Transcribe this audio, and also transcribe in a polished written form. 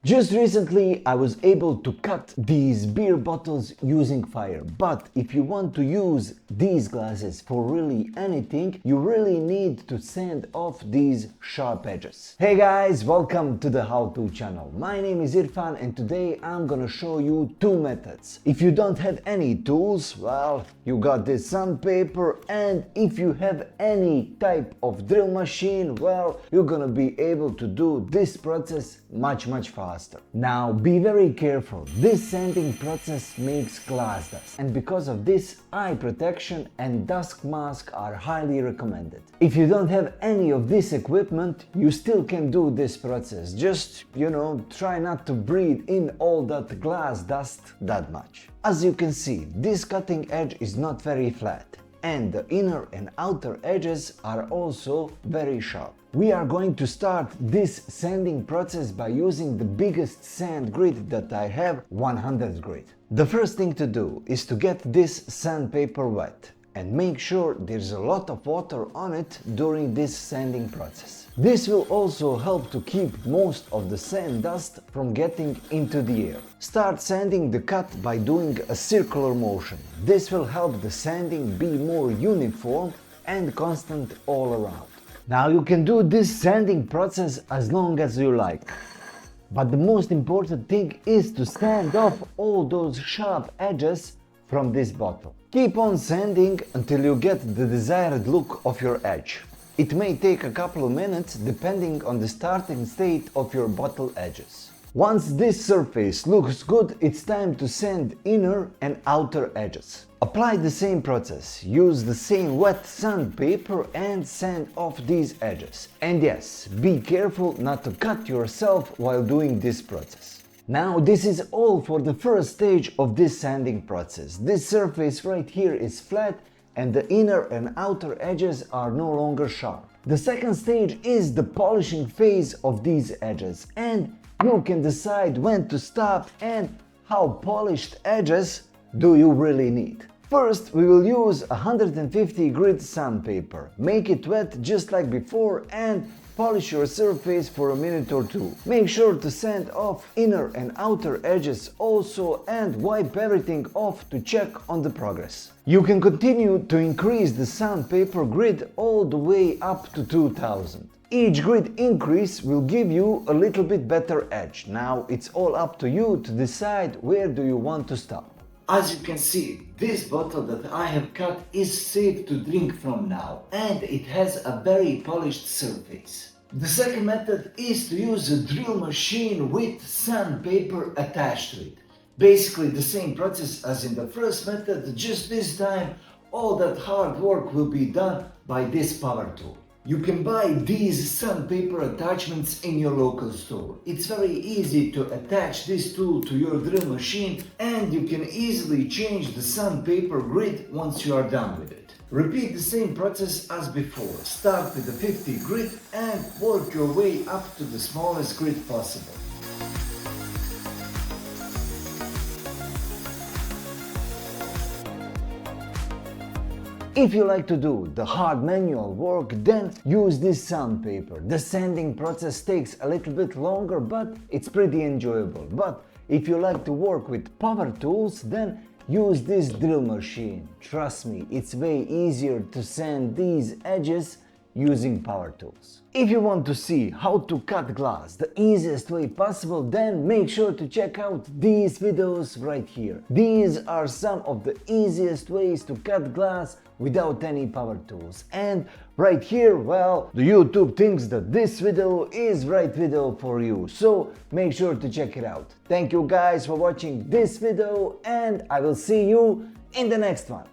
Just recently I was able to cut these beer bottles using fire, but if you want to use these glasses for really anything, you really need to sand off these sharp edges. Hey guys, welcome to the how-to channel. My name is Irfan and today I'm gonna show you two methods. If you don't have any tools, well, you got this sandpaper, and if you have any type of drill machine, well, you're gonna be able to do this process much faster. Now be very careful, this sanding process makes glass dust, and because of this, eye protection and dust mask are highly recommended. If you don't have any of this equipment, you still can do this process, just try not to breathe in all that glass dust that much. As you can see, this cutting edge is not very flat, and the inner and outer edges are also very sharp. We are going to start this sanding process by using the biggest sand grit that I have, 100 grit. The first thing to do is to get this sandpaper wet and make sure there's a lot of water on it during this sanding process. This will also help to keep most of the sand dust from getting into the air. Start sanding the cut by doing a circular motion. This will help the sanding be more uniform and constant all around. Now you can do this sanding process as long as you like. But the most important thing is to sand off all those sharp edges from this bottle. Keep on sanding until you get the desired look of your edge. It may take a couple of minutes depending on the starting state of your bottle edges. Once this surface looks good, it's time to sand inner and outer edges. Apply the same process, use the same wet sandpaper and sand off these edges. And yes, be careful not to cut yourself while doing this process. Now this is all for the first stage of this sanding process. This surface right here is flat and the inner and outer edges are no longer sharp. The second stage is the polishing phase of these edges, and you can decide when to stop and how polished edges do you really need. First, we will use 150 grit sandpaper. Make it wet just like before and polish your surface for a minute or two. Make sure to sand off inner and outer edges also and wipe everything off to check on the progress. You can continue to increase the sandpaper grit all the way up to 2000. Each grit increase will give you a little bit better edge. Now it's all up to you to decide where do you want to stop. As you can see, this bottle that I have cut is safe to drink from now, and it has a very polished surface. The second method is to use a drill machine with sandpaper attached to it. Basically the same process as in the first method, just this time all that hard work will be done by this power tool. You can buy these sandpaper attachments in your local store. It's very easy to attach this tool to your drill machine, and you can easily change the sandpaper grit once you are done with it. Repeat the same process as before. Start with the 50 grit and work your way up to the smallest grit possible. If you like to do the hard manual work, then use this sandpaper. The sanding process takes a little bit longer, but it's pretty enjoyable. But if you like to work with power tools, then use this drill machine. Trust me, it's way easier to sand these edges using power tools. If you want to see how to cut glass the easiest way possible, then make sure to check out these videos right here. These are some of the easiest ways to cut glass without any power tools. And right here, well, the YouTube thinks that this video is right video for you, so make sure to check it out. Thank you guys for watching this video, and I will see you in the next one.